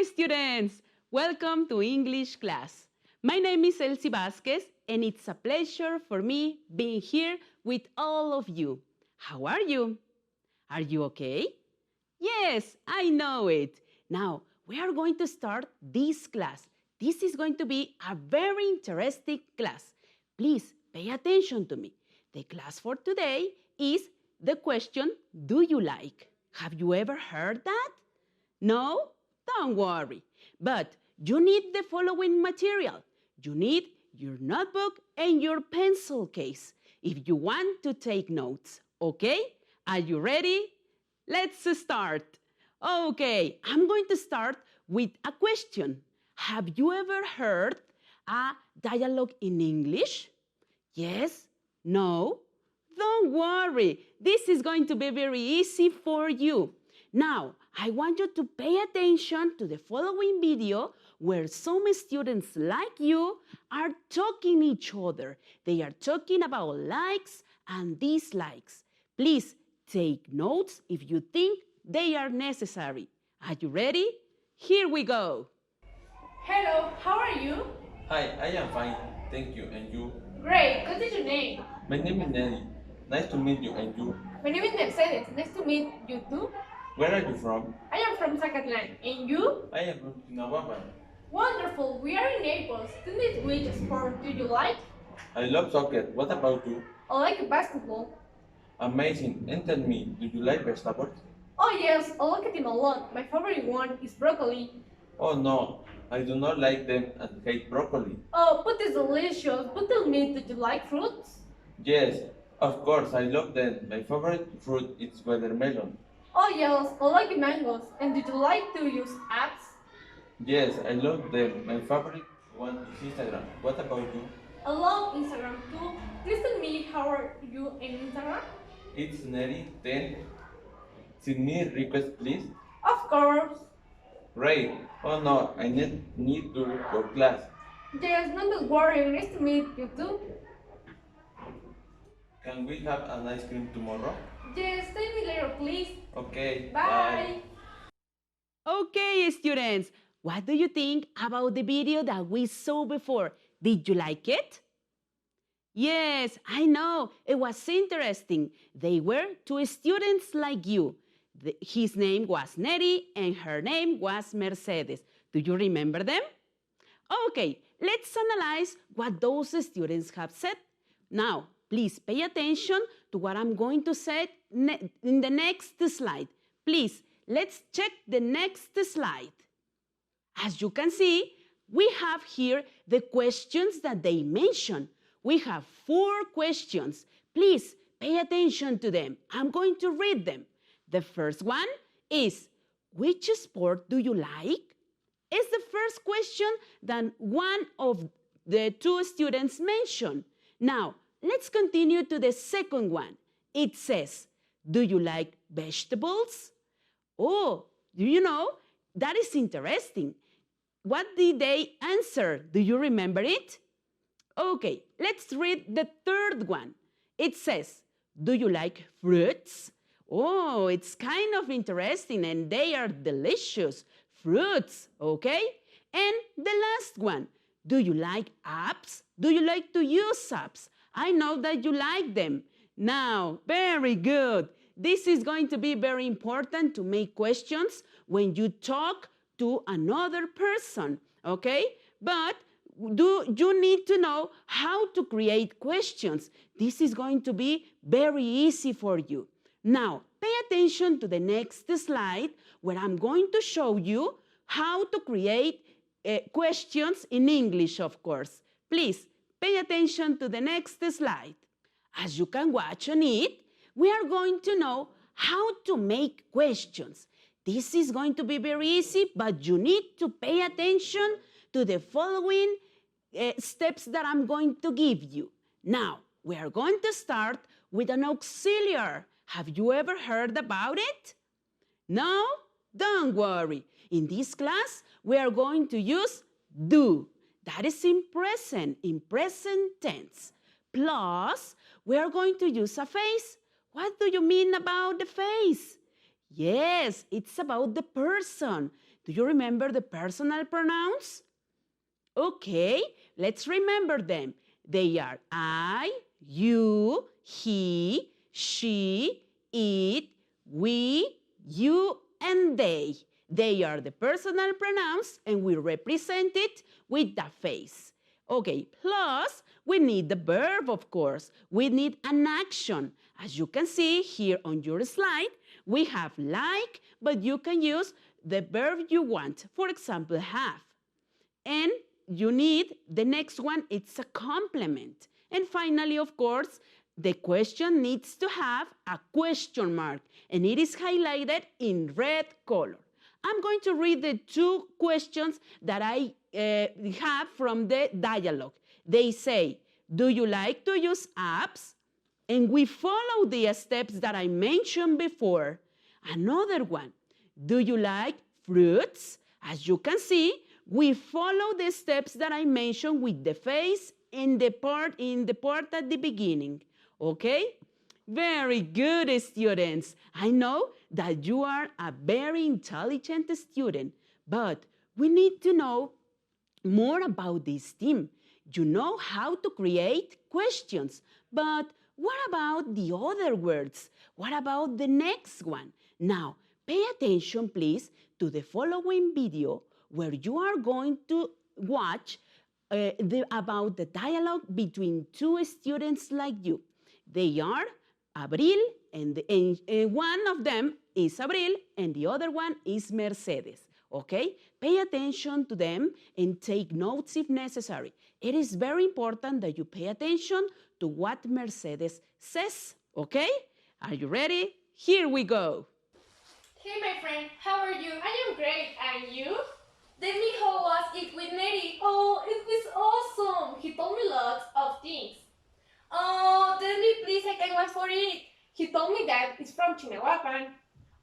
students! Welcome to English class. My name is Elsie Vasquez, and it's a pleasure for me being here with all of you. How are you? Are you okay? Yes, I know it. Now, we are going to start this class. This is going to be a very interesting class. Please pay attention to me. The class for today is the question, do you like? Have you ever heard that? No? Don't worry. But you need the following material. You need your notebook and your pencil case if you want to take notes. Okay? Are you ready? Let's start. Okay, I'm going to start with a question. Have you ever heard a dialogue in English? Yes? No? Don't worry. This is going to be very easy for you. Now, I want you to pay attention to the following video where some students like you are talking each other. They are talking about likes and dislikes. Please take notes if you think they are necessary. Are you ready? Here we go. Hello, how are you? Hi, I am fine, thank you. And you? Great, what is your name? My name is Nelly. Nice to meet you. And you? My name is Mercedes, nice to meet you too. Where are you from? I am from Zacatlan, and you? I am from Chinahuapan. Wonderful, we are in Naples. Tell me which sport do you like? I love soccer. What about you? I like basketball. Amazing. And tell me, do you like vegetables? Oh yes, I like them a lot. My favorite one is broccoli. Oh no, I do not like them and hate broccoli. Oh, but it's delicious. But tell me, do you like fruits? Yes, of course, I love them. My favorite fruit is watermelon. Oh yes, I like mangoes. And do you like to use apps? Yes, I love them. My favorite one is Instagram. What about you? I love Instagram too. Please tell me how are you in Instagram? It's Nelly 10. Send me request, please. Of course. Right. Oh no, I need to go class. Yes, not to worry. Nice to meet you too. Can we have an ice cream tomorrow? Yes, tell me later, please. Okay. Bye. Okay, students, what do you think about the video that we saw before? Did you like it? Yes, I know. It was interesting. They were two students like you. His name was Neri and her name was Mercedes. Do you remember them? Okay, let's analyze what those students have said. Now, please pay attention to what I'm going to say in the next slide. Please, let's check the next slide. As you can see, we have here the questions that they mentioned. We have 4 questions. Please pay attention to them. I'm going to read them. The first one is, which sport do you like? It's the first question that one of the 2 students mentioned. Now, let's continue to the second one. It says, do you like vegetables? Oh, do you know? That is interesting. What did they answer? Do you remember it? Okay, let's read the third one. It says, do you like fruits? Oh, it's kind of interesting and they are delicious. Fruits, okay? And the last one, do you like apps? Do you like to use apps? I know that you like them. Now, very good. This is going to be very important to make questions when you talk to another person, okay? But you need to know how to create questions. This is going to be very easy for you. Now, pay attention to the next slide where I'm going to show you how to create questions in English, of course. Please, pay attention to the next slide. As you can watch on it, we are going to know how to make questions. This is going to be very easy, but you need to pay attention to the following steps that I'm going to give you. Now, we are going to start with an auxiliary. Have you ever heard about it? No? Don't worry. In this class, we are going to use do. That is in present tense. Plus, we are going to use a face. What do you mean about the face? Yes, it's about the person. Do you remember the personal pronouns? Okay, let's remember them. They are I, you, he, she, it, we, you, and they. They are the personal pronouns and we represent it with the face. Okay, plus we need the verb, of course. We need an action. As you can see here on your slide, we have like, but you can use the verb you want. For example, have. And you need the next one, it's a complement. And finally, of course, the question needs to have a question mark, and it is highlighted in red color. I'm going to read the two questions that I have from the dialogue. They say, do you like to use apps? And we follow the steps that I mentioned before. Another one, do you like fruits? As you can see, we follow the steps that I mentioned with the face in the part at the beginning. Okay? Very good, students. I know that you are a very intelligent student, but we need to know more about this team. You know how to create questions, but what about the other words? What about the next one? Now, pay attention, please, to the following video where you are going to watch about the dialogue between two students like you. They are Abril, and one of them is Abril, and the other one is Mercedes. Okay? Pay attention to them and take notes if necessary. It is very important that you pay attention to what Mercedes says. Okay? Are you ready? Here we go. Hey, my friend, how are you? I am great, and you? Tell me how was it with Neri? Oh, it was awesome. He told me lots of things. Oh, tell me please, I can wait for it. He told me that it's from Chinahuapan.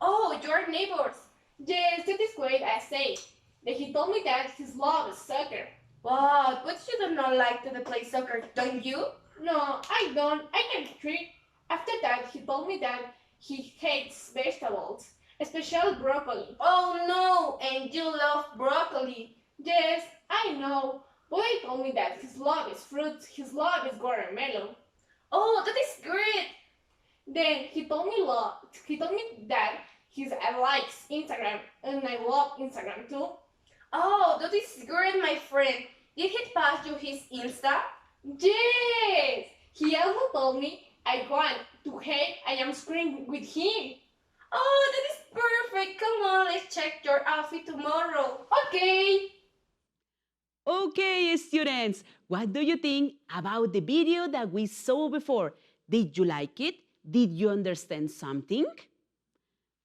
Oh, you're neighbors. Yes, that is great, I say. Then he told me that he loves soccer. But you do not like to play soccer, don't you? No, I don't. I can treat. After that, he told me that he hates vegetables, especially broccoli. Oh no, and you love broccoli. Yes, I know. But he told me that his love is fruits, his love is watermelon. Oh, that is great. Then he told me that he likes Instagram, and I love Instagram too. Oh, that is great, my friend. Did he pass you his Insta? Yes. He also told me I want to hang I am screen with him. Oh, that is perfect. Come on, let's check your outfit tomorrow. Okay. Okay, students, what do you think about the video that we saw before? Did you like it? Did you understand something?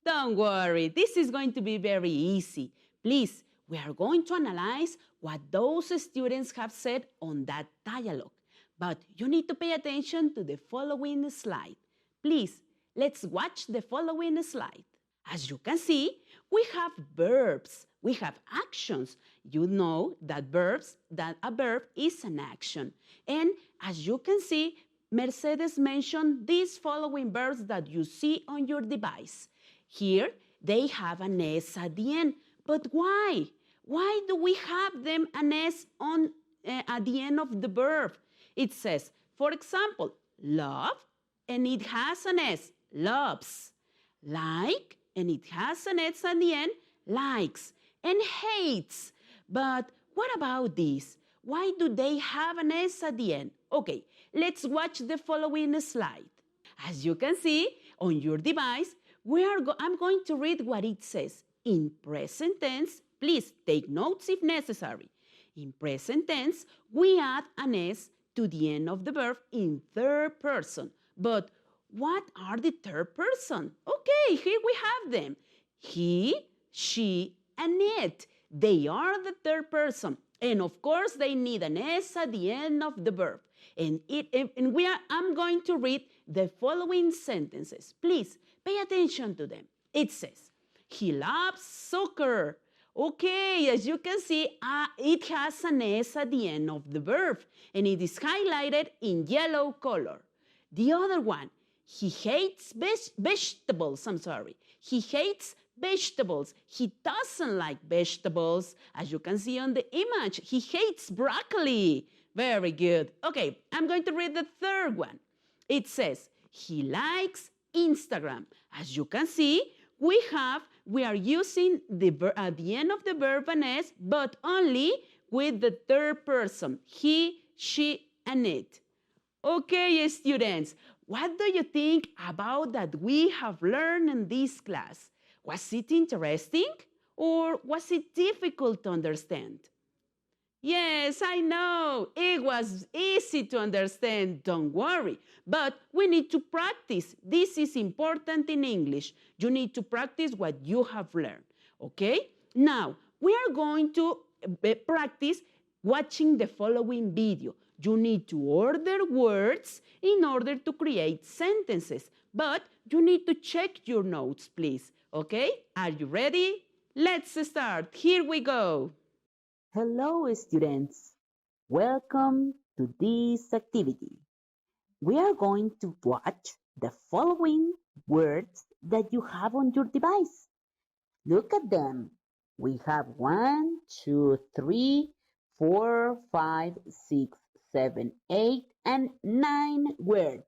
Don't worry, this is going to be very easy. Please, we are going to analyze what those students have said on that dialogue. But you need to pay attention to the following slide. Please, let's watch the following slide. As you can see, we have verbs, we have actions. You know that a verb is an action. And as you can see, Mercedes mentioned these following verbs that you see on your device. Here, they have an S at the end. But why? Why do we have them an S at the end of the verb? It says, for example, love, and it has an S, loves. Like, and it has an S at the end, likes. And hates. But what about this? Why do they have an S at the end? Okay, let's watch the following slide. As you can see on your device, I'm going to read what it says. In present tense, please take notes if necessary. In present tense, we add an S to the end of the verb in third person. But what are the third person? Okay, here we have them. He, she, and it. They are the third person. And of course, they need an S at the end of the verb. I'm going to read the following sentences. Please pay attention to them. It says, he loves soccer. Okay, as you can see, it has an S at the end of the verb, and it is highlighted in yellow color. The other one, he hates vegetables, He hates vegetables. He doesn't like vegetables. As you can see on the image, he hates broccoli. Very good. Okay, I'm going to read the third one. It says, he likes Instagram. As you can see, we are using at the end of the verb an S, but only with the third person, he, she, and it. Okay, students, what do you think about that we have learned in this class? Was it interesting or was it difficult to understand? Yes, I know. It was easy to understand. Don't worry. But we need to practice. This is important in English. You need to practice what you have learned. Okay? Now, we are going to practice watching the following video. You need to order words in order to create sentences. But you need to check your notes, please. Okay? Are you ready? Let's start. Here we go. Hello, students. Welcome to this activity. We are going to watch the following words that you have on your device. Look at them. We have 1, 2, 3, 4, 5, 6, 7, 8, and 9 words.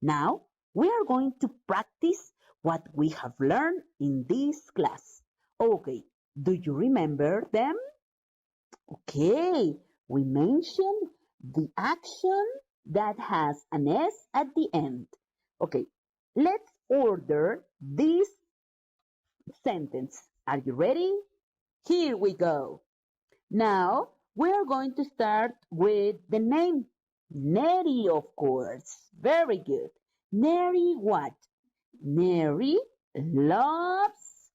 Now, we are going to practice what we have learned in this class. Okay, do you remember them? Okay, we mentioned the action that has an S at the end. Okay, let's order this sentence. Are you ready? Here we go. Now, we are going to start with the name. Neri, of course. Very good. Neri what? Neri loves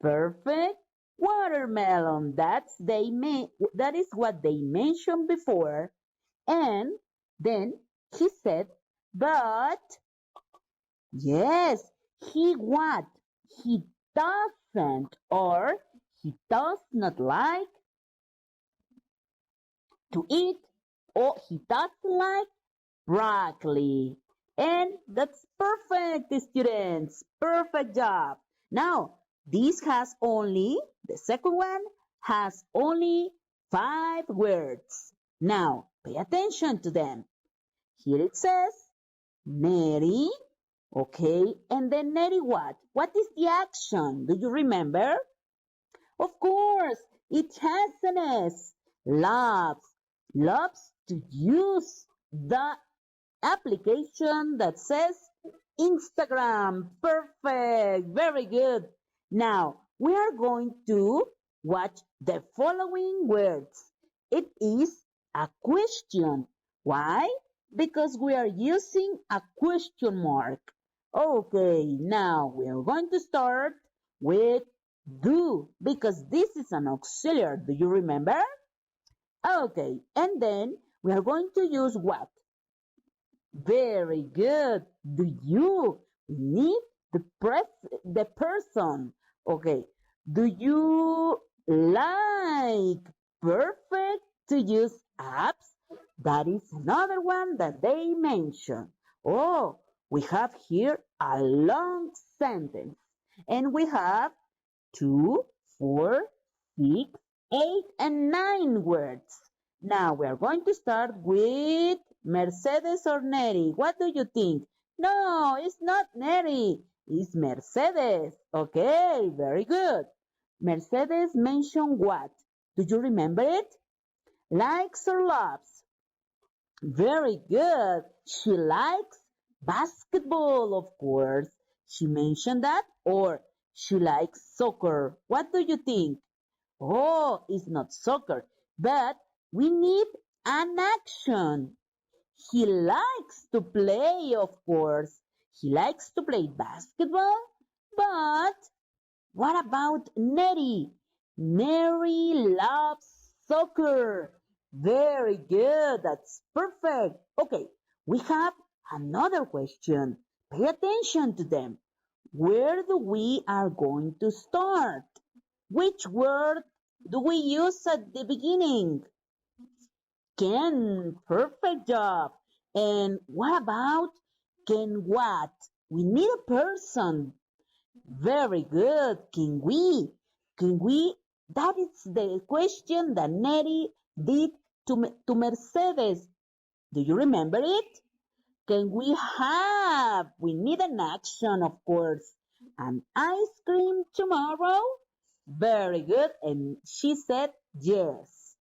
perfect watermelon. That is what they mentioned before. And then he said, but yes, he what? He doesn't or he does not like to eat or he doesn't like broccoli. And that's perfect, students. Perfect job. Now, the second one has only 5 words. Now, pay attention to them. Here it says, Neri, okay, and then Neri what? What is the action? Do you remember? Of course, it has an S. Loves to use the application that says Instagram. Perfect. Very good. Now, we are going to watch the following words. It is a question. Why? Because we are using a question mark. Okay, now we are going to start with do, because this is an auxiliary. Do you remember? Okay, and then we are going to use what? Very good. Do you need the person? Okay. Do you like perfect to use apps? That is another one that they mention. Oh, we have here a long sentence. And we have 2, 4, 6, 8, and 9 words. Now we are going to start with Mercedes or Neri. What do you think? No, it's not Neri. It's Mercedes. Okay, very good. Mercedes mentioned what? Do you remember it? Likes or loves? Very good. She likes basketball, of course. She mentioned that. Or she likes soccer. What do you think? Oh, it's not soccer. But we need an action. He likes to play, of course. He likes to play basketball. But what about Neri? Neri loves soccer. Very good. That's perfect. Okay, we have another question. Pay attention to them. Where do we are going to start? Which word do we use at the beginning? Can. Perfect job. And what about can what? We need a person. Very good. Can we? Can we? That is the question that Neri did to Mercedes. Do you remember it? Can we have? We need an action, of course. An ice cream tomorrow? Very good. And she said yes.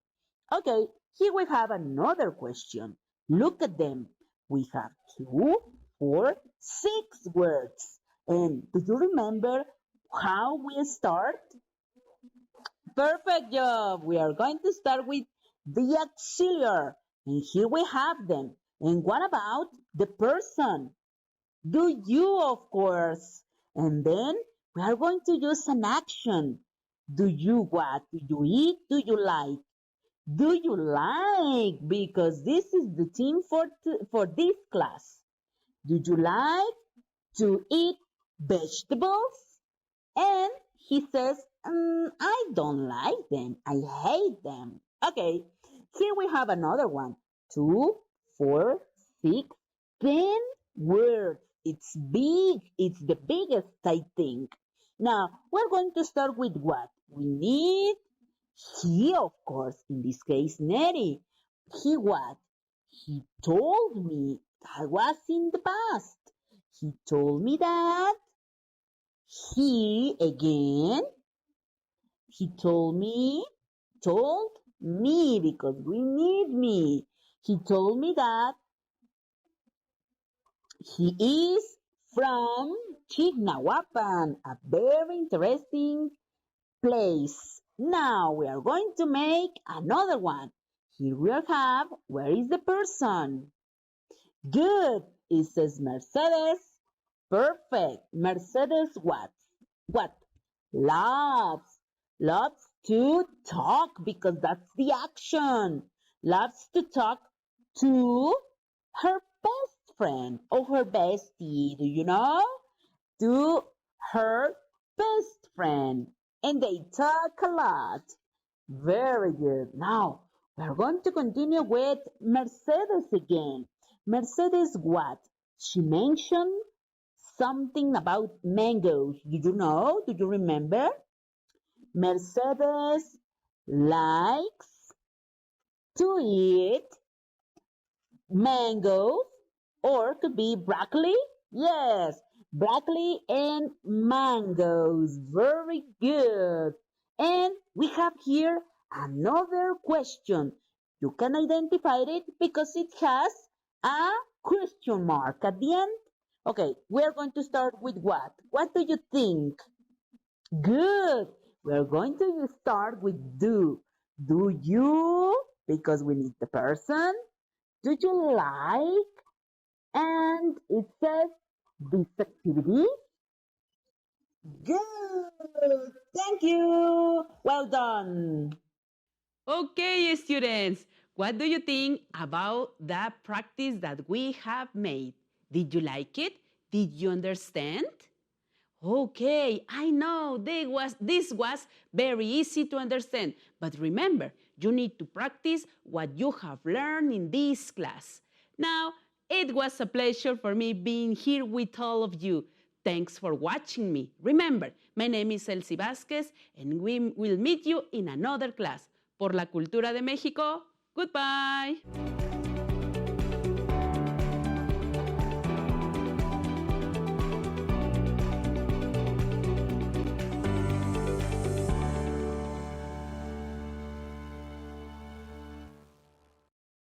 Okay, here we have another question. Look at them. We have 2, 4, 6 words. And do you remember how we start? Perfect job. We are going to start with the auxiliary. And here we have them. And what about the person? Do you, of course. And then we are going to use an action. Do you what? Do you eat? Do you like? Do you like? Because this is the theme for this class. Do you like to eat vegetables? And he says, I don't like them. I hate them. Okay, here we have another one. 2, 4, 6, 10 words. It's big. It's the biggest, I think. Now, we're going to start with what? We need he, of course, in this case, Neri. He what? He told me that was in the past. He told me that. He, again, he told me because we need me. He told me that he is from Chignahuapan, a very interesting place. Now we are going to make another one. Here we have, where is the person? Good. It says Mercedes. Perfect. Mercedes what? What? Loves. Loves to talk because that's the action. Loves to talk to her best friend or her bestie. Do you know? To her best friend. And they talk a lot. Very good. Now, we're going to continue with Mercedes again. Mercedes what? She mentioned something about mangoes. Do you know? Do you remember? Mercedes likes to eat mangoes, or could be broccoli. Yes, broccoli and mangoes. Very good. And we have here another question. You can identify it because it has a question mark at the end. Okay, we're going to start with what? What do you think? Good. We're going to start with do. Do you? Because we need the person. Do you like? And it says this activity. Good. Thank you. Well done. Okay, students, what do you think about the practice that we have made? Did you like it? Did you understand? Okay, I know this was very easy to understand, but remember, you need to practice what you have learned in this class. Now, it was a pleasure for me being here with all of you. Thanks for watching me. Remember, my name is Elsie Vázquez, and we will meet you in another class. Por la cultura de México, goodbye.